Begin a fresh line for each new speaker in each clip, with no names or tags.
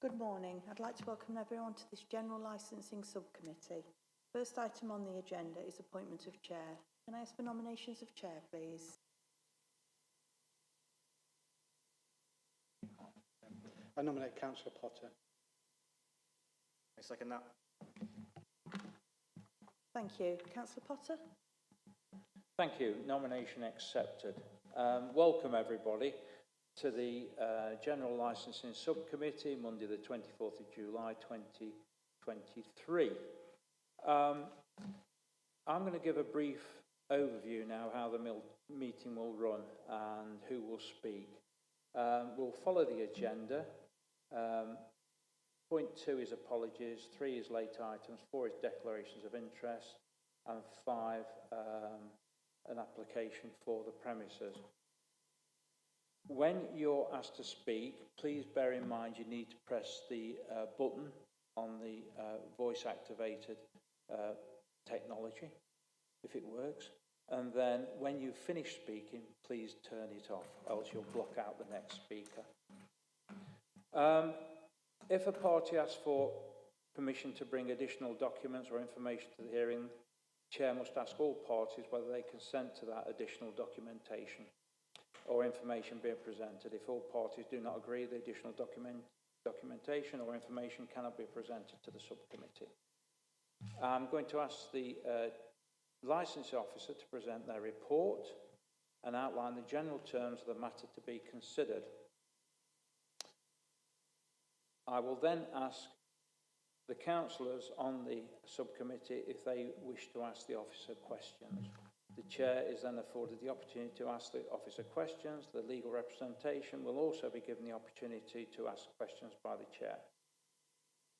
Good morning. I'd like to welcome everyone to this General Licensing Subcommittee. First item on the agenda is appointment of chair. Can I ask for nominations of chair, please?
I nominate Councillor Potter.
I second that.
Thank you. Councillor Potter?
Thank you. Nomination accepted. Welcome everybody to the General Licensing Subcommittee, Monday the 24th of July 2023. I'm going to give a brief overview now how the meeting will run and who will speak. We'll follow the agenda. Point 2 is apologies, 3 is late items, 4 is declarations of interest, and 5 an application for the premises. When you're asked to speak, please bear in mind you need to press the button on the voice activated technology, if it works, and then when you finish speaking, please turn it off, else you'll block out the next speaker. If a party asks for permission to bring additional documents or information to the hearing, the Chair must ask all parties whether they consent to that additional documentation or information being presented. If all parties do not agree, the additional documentation or information cannot be presented to the subcommittee. I'm going to ask the licensing officer to present their report and outline the general terms of the matter to be considered. I will then ask the councillors on the subcommittee if they wish to ask the officer questions. The chair is then afforded the opportunity to ask the officer questions. The legal representation will also be given the opportunity to ask questions by the chair.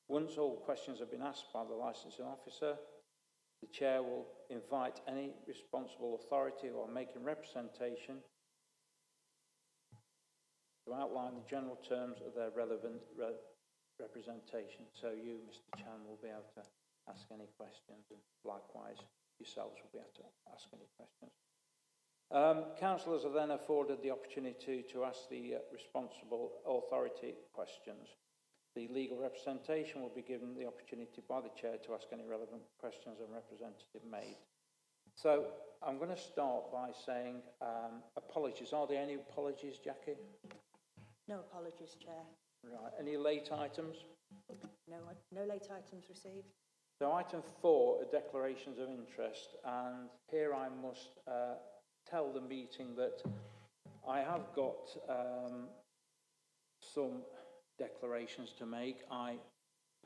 Once all questions have been asked by the licensing officer, the chair will invite any responsible authority or making representation to outline the general terms of their relevant representation. So you, Mr. Chan, will be able to ask any questions, and likewise yourselves will be able to ask any questions. Councillors are then afforded the opportunity to ask the responsible authority questions. The legal representation will be given the opportunity by the chair to ask any relevant questions and representative made. So I'm going to start by saying apologies. Are there any apologies, Jackie?
No apologies, Chair.
Right. Any late items?
No late items received.
So item 4 are declarations of interest, and here I must tell the meeting that I have got some declarations to make. I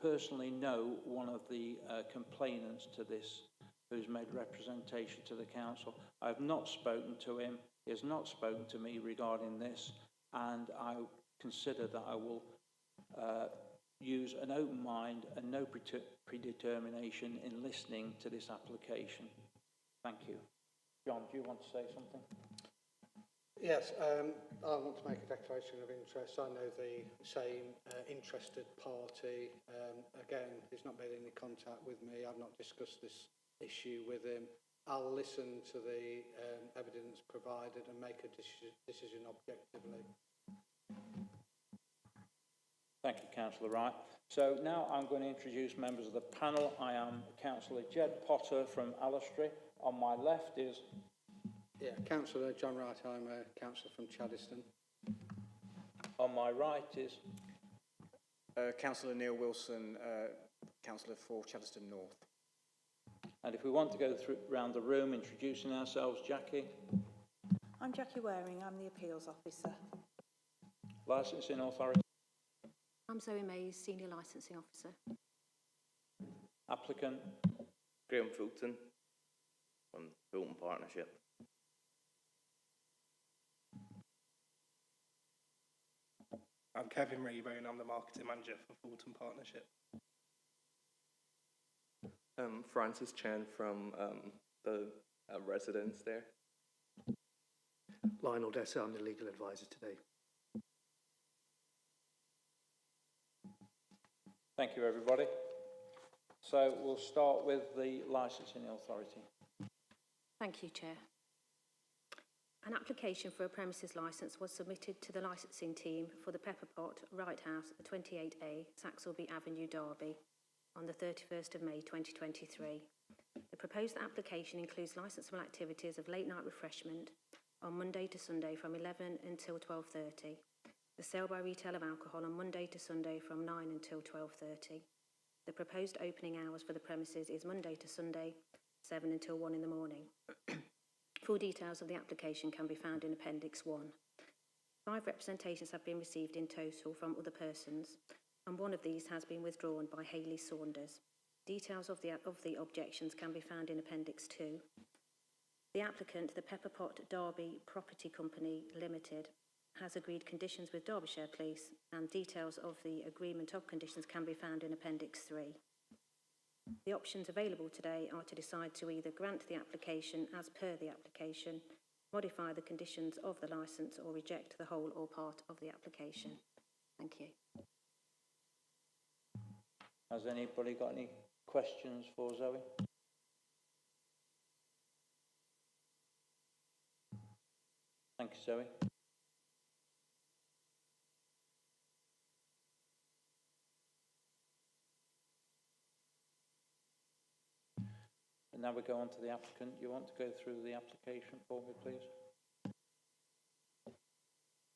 personally know one of the complainants to this who's made representation to the council. I have not spoken to him. He has not spoken to me regarding this, and I consider that I will use an open mind and no predetermination in listening to this application. Thank you. John, do you want to say something?
Yes, I want to make a declaration of interest. I know the same interested party. Again, he's not made any contact with me. I've not discussed this issue with him. I'll listen to the evidence provided and make a decision objectively.
Thank you, Councillor Wright. So now I'm going to introduce members of the panel. I am Councillor Jed Potter from Allestree. On my left is...
Yeah, Councillor John Wright. I'm a councillor from Chaddeston.
On my right is...
Councillor Neil Wilson, councillor for Chaddeston North.
And if we want to go around the room introducing ourselves, Jackie.
I'm Jackie Waring. I'm the Appeals Officer.
Licensing Authority.
I'm Zoe Mays, Senior Licensing Officer.
Applicant.
Graham Fulton from Fulton Partnership.
I'm Kevin Rayburn, I'm the Marketing Manager for Fulton Partnership.
Francis Chen from the residence there.
Lionel Dessa, I'm the Legal Advisor today.
Thank you, everybody. So we'll start with the Licensing Authority.
Thank you, Chair. An application for a premises licence was submitted to the licensing team for the Pepper Pot Right House at 28A, Saxelby Avenue, Derby, on the 31st of May 2023. The proposed application includes licensable activities of late night refreshment on Monday to Sunday from 11 until 12:30. The sale by retail of alcohol on Monday to Sunday from 9 until 12:30. The proposed opening hours for the premises is Monday to Sunday, 7 until 1 in the morning. Full details of the application can be found in Appendix 1. 5 representations have been received in total from other persons, and one of these has been withdrawn by Hayley Saunders. Details of the objections can be found in Appendix 2. The applicant, the Pepper Pot Derby Property Company Limited, has agreed conditions with Derbyshire Police, and details of the agreement of conditions can be found in Appendix 3. The options available today are to decide to either grant the application as per the application, modify the conditions of the licence, or reject the whole or part of the application. Thank you.
Has anybody got any questions for Zoe? Thank you, Zoe. And now we go on to the applicant. You want to go through the application for me, please?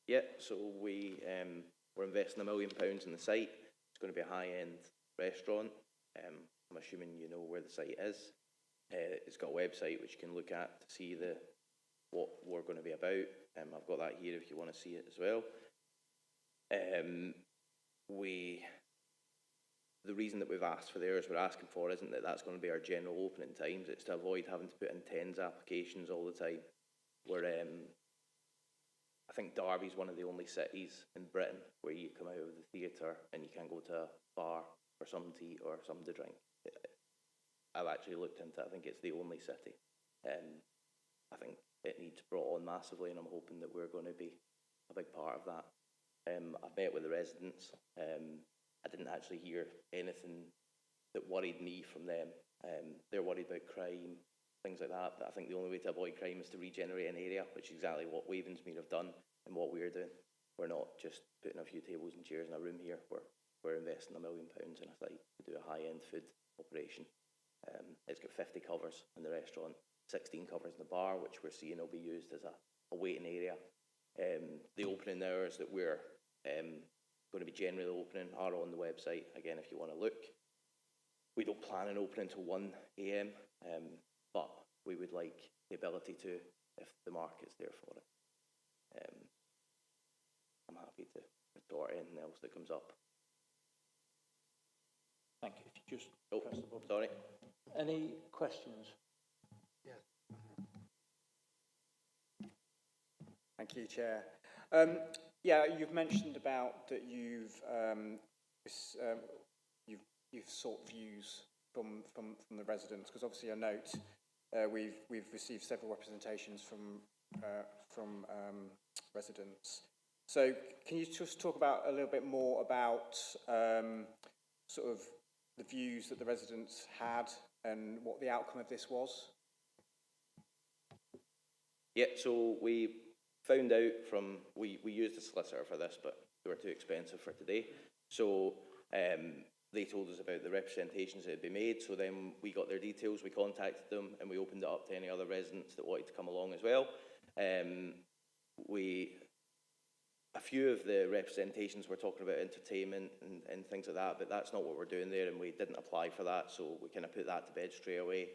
Yeah, so we're investing £1 million in the site. It's going to be a high-end restaurant. I'm assuming you know where the site is. It's got a website which you can look at to see what we're going to be about. I've got that here if you want to see it as well. The reason that we've asked for there, as we're asking for, isn't that that's going to be our general opening times. It's to avoid having to put in tens applications all the time. I think Derby's one of the only cities in Britain where you come out of the theatre and you can't go to a bar for something to eat or something to drink. I've actually looked into it. I think it's the only city. I think it needs brought on massively, and I'm hoping that we're going to be a big part of that. I've met with the residents. I didn't actually hear anything that worried me from them. They're worried about crime, things like that, but I think the only way to avoid crime is to regenerate an area, which is exactly what Wavensmere have done and what we're doing. We're not just putting a few tables and chairs in a room here. We're investing £1 million in a site to do a high-end food operation. It's got 50 covers in the restaurant, 16 covers in the bar, which we're seeing will be used as a waiting area. The opening hours that we're going to be generally opening are on the website, again, if you want to look. We don't plan on opening until 1 AM, but we would like the ability to, if the market's there for it. I'm happy to retort anything else that comes up.
Thank you. If you just
Oh,
press the button.
sorry.
Any questions?
Thank you, Chair. Yeah, you've mentioned about that you've sought views from the residents, because obviously I note we've received several representations from residents. So can you just talk about a little bit more about sort of the views that the residents had and what the outcome of this was?
Yeah, so we found out from, we used a solicitor for this, but they were too expensive for today. So they told us about the representations that had been made, so then we got their details, we contacted them, and we opened it up to any other residents that wanted to come along as well. A few of the representations were talking about entertainment and things like that, but that's not what we're doing there, and we didn't apply for that, so we kind of put that to bed straight away.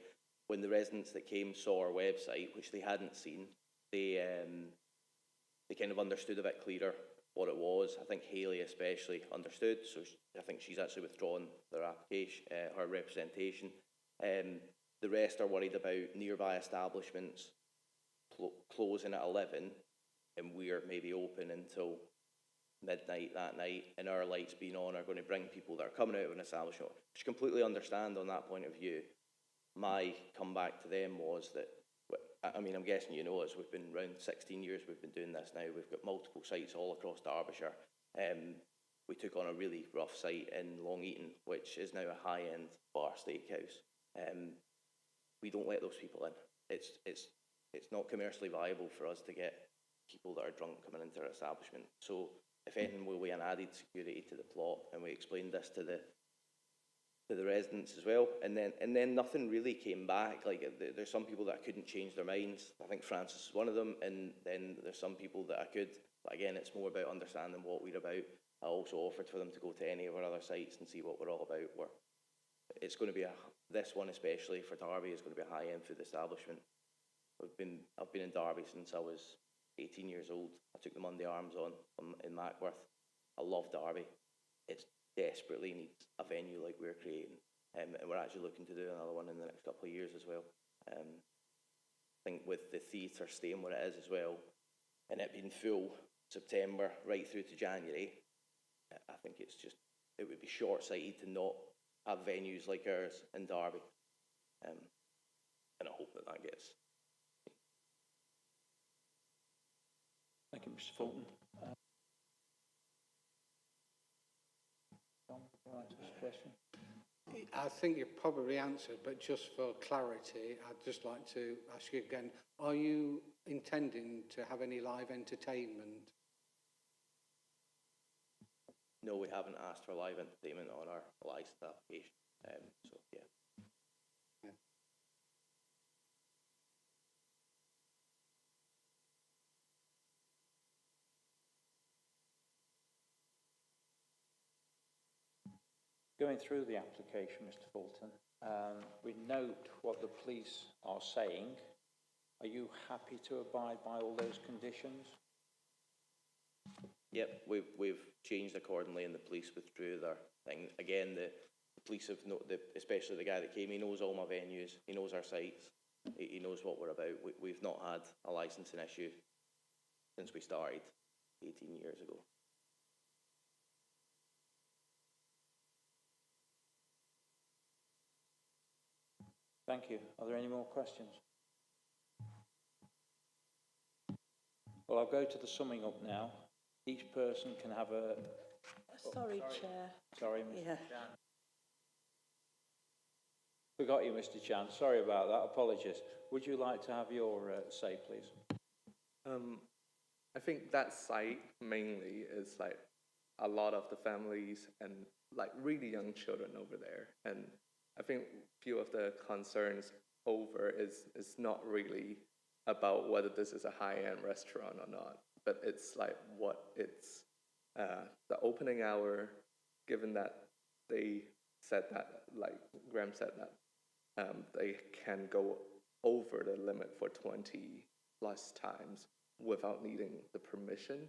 When the residents that came saw our website, which they hadn't seen, they kind of understood a bit clearer what it was. I think Hayley especially understood, so I think she's actually withdrawn their application, her representation. The rest are worried about nearby establishments closing at 11, and we're maybe open until midnight that night, and our lights being on are going to bring people that are coming out of an establishment, which I completely understand on that point of view. My comeback to them was that, I mean, I'm guessing you know us, we've been around 16 years, we've been doing this now, we've got multiple sites all across Derbyshire. We took on a really rough site in Long Eaton, which is now a high-end bar steakhouse. We don't let those people in. It's it's not commercially viable for us to get people that are drunk coming into our establishment. So if anything, will be an added security to the plot, and we explained this to the residents as well, and then nothing really came back. Like, there's some people that I couldn't change their minds. I think Francis is one of them, and then there's some people that I could. But again, it's more about understanding what we're about. I also offered for them to go to any of our other sites and see what we're all about. It's going to be this one especially for Derby is going to be a high-end food establishment. I've been in Derby since I was 18 years old. I took the Monday Arms on in Mackworth. I love Derby. It desperately needs a venue like we're creating, and we're actually looking to do another one in the next couple of years as well. I think with the theatre staying where it is as well, and it being full September right through to January, I think it would be short-sighted to not have venues like ours in Derby, and I hope that gets.
Thank you, Mr. Fulton. John, would you like to ask a question?
I think you've probably answered, but just for clarity, I'd just like to ask you again, are you intending to have any live entertainment?
No, we haven't asked for live entertainment on our licence application, so yeah.
Going through the application, Mr. Fulton, we note what the police are saying. Are you happy to abide by all those conditions?
Yep, we've changed accordingly, and the police withdrew their thing. Again, the police have especially the guy that came. He knows all my venues. He knows our sites. He knows what we're about. We've not had a licensing issue since we started 18 years ago.
Thank you. Are there any more questions? Well, I'll go to the summing up now. Each person can have a...
Sorry, Chair.
Sorry, Mr.
Yeah.
Chan. Forgot you, Mr. Chan. Sorry about that. Apologies. Would you like to have your say, please?
I think that site mainly is like a lot of the families and like really young children over there. And I think few of the concerns over is not really about whether this is a high-end restaurant or not, but it's like what it's the opening hour, given that they said that, like Graham said that they can go over the limit for 20 plus times without needing the permission,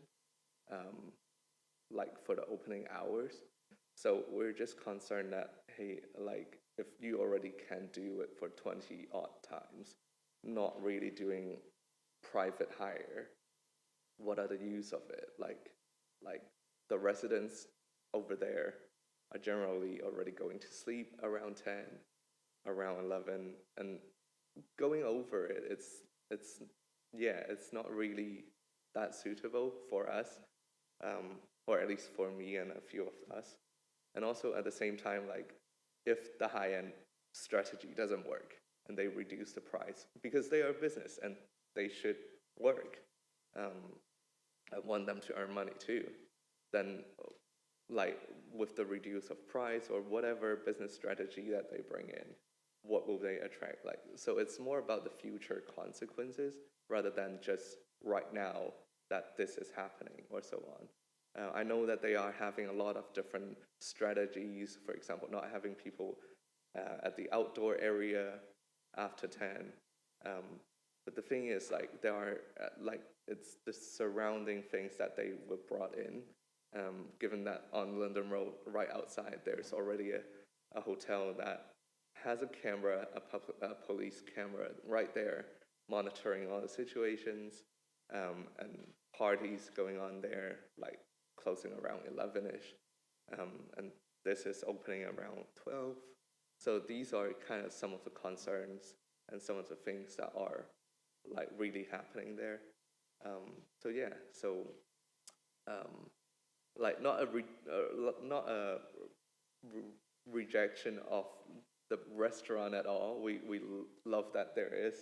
like for the opening hours. So we're just concerned that, hey, like if you already can do it for 20 odd times, not really doing private hire, what are the use of it? Like the residents over there are generally already going to sleep around 10, around 11, and going over it, it's not really that suitable for us, or at least for me and a few of us. And also at the same time, like if the high-end strategy doesn't work and they reduce the price because they are a business and they should work, I want them to earn money too, then like with the reduce of price or whatever business strategy that they bring in, what will they attract? Like, so it's more about the future consequences rather than just right now that this is happening or so on. I know that they are having a lot of different strategies, for example, not having people at the outdoor area after 10. But the thing is, like, there are, it's the surrounding things that they were brought in, given that on London Road, right outside, there's already a hotel that has a camera, a police camera right there, monitoring all the situations, and parties going on there, like, closing around 11-ish, and this is opening around 12. So these are kind of some of the concerns and some of the things that are like really happening there. So yeah, so like not a rejection of the restaurant at all. We love that there is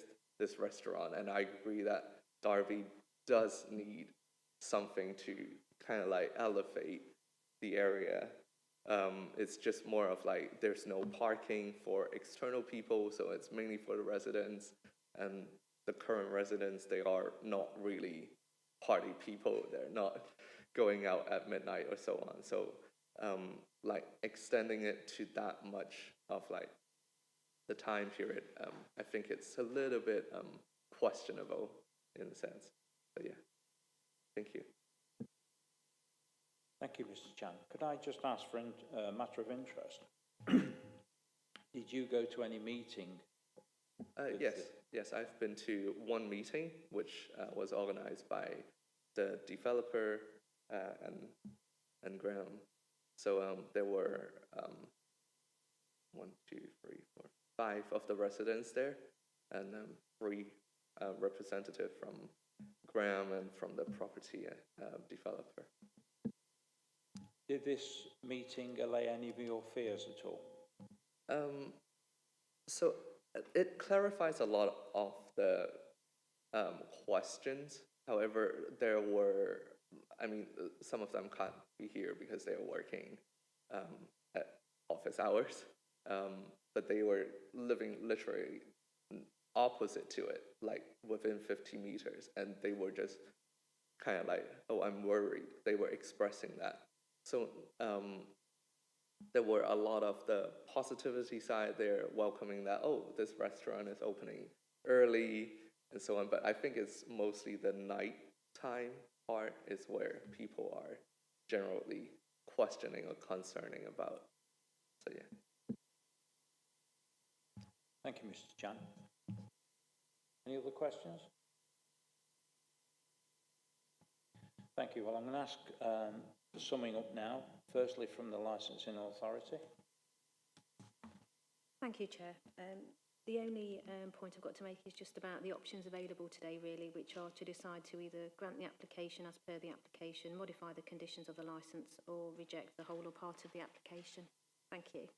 this restaurant. And I agree that Derby does need something to kind of like elevate the area. It's just more of like there's no parking for external people, so it's mainly for the residents. And the current residents, they are not really party people. They're not going out at midnight or so on. So like extending it to that much of like the time period, I think it's a little bit questionable in a sense. But yeah, thank you.
Thank you, Mr. Chan. Could I just ask for a matter of interest? Did you go to any meeting?
Yes, I've been to one meeting, which was organized by the developer and Graham. So there were 5 of the residents there, and 3 representatives from Graham and from the property developer.
Did this meeting allay any of your fears at all?
So it clarifies a lot of the questions. However, there were, I mean, some of them can't be here because they are working at office hours, but they were living literally opposite to it, like within 50 meters, and they were just kind of like, oh, I'm worried. They were expressing that. So there were a lot of the positivity side there, welcoming that, oh, this restaurant is opening early and so on. But I think it's mostly the nighttime part is where people are generally questioning or concerning about. So yeah.
Thank you, Mr. Chan. Any other questions? Thank you. Well, I'm going to ask for summing up now, firstly from the Licensing Authority.
Thank you, Chair. The only point I've got to make is just about the options available today, really, which are to decide to either grant the application as per the application, modify the conditions of the licence, or reject the whole or part of the application. Thank you.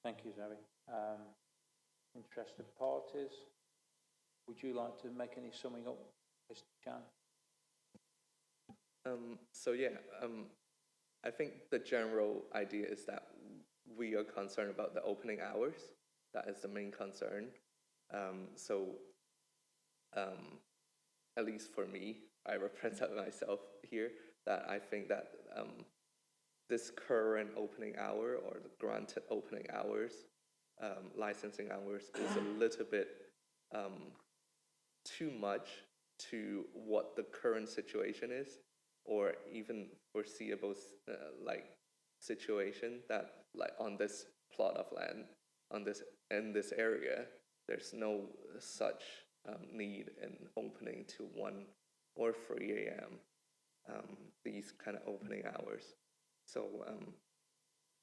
Thank you, Zoe. Interested parties, would you like to make any summing up, Mr. Chan?
So yeah, I think the general idea is that we are concerned about the opening hours. That is the main concern. At least for me, I represent myself here, that I think that this current opening hour or the granted opening hours, licensing hours, is a little bit too much to what the current situation is, or even foreseeable situation that like on this plot of land, in this area, there's no such need in opening to 1 or 3 a.m. These kind of opening hours. So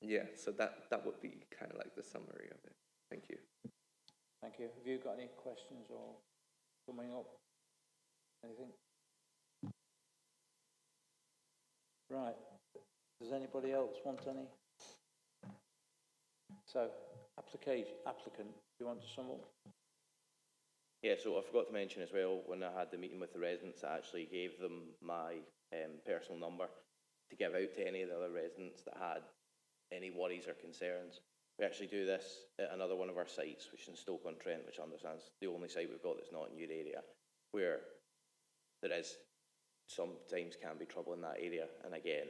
yeah, so that would be kind of like the summary of it. Thank you.
Thank you. Have you got any questions or summing up? Anything? Right. Does anybody else want any? So, applicant, do you want to sum up?
Yeah, so I forgot to mention as well, when I had the meeting with the residents, I actually gave them my personal number to give out to any of the other residents that had any worries or concerns. We actually do this at another one of our sites, which is in Stoke-on-Trent, which I understand is the only site we've got that's not in your area, where there is sometimes can be trouble in that area. And again,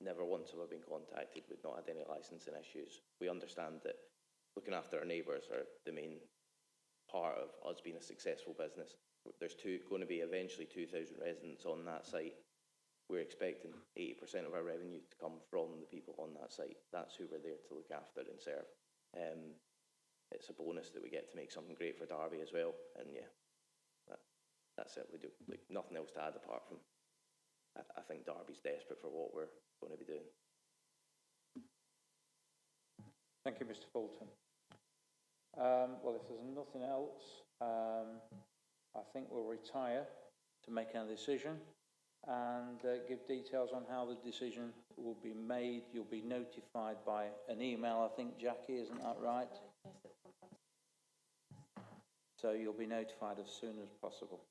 never once have I been contacted. We've not had any licensing issues. We understand that looking after our neighbours are the main part of us being a successful business. There's going to be eventually 2,000 residents on that site. We're expecting 80% of our revenue to come from the people on that site. That's who we're there to look after and serve. It's a bonus that we get to make something great for Derby as well. And yeah, that's it. We do like nothing else to add apart from I think Derby's desperate for what we're going to be doing.
Thank you, Mr. Fulton. Well, if there's nothing else, I think we'll retire to make a decision. and give details on how the decision will be made. You'll be notified by an email, I think, Jackie, isn't that right? So you'll be notified as soon as possible.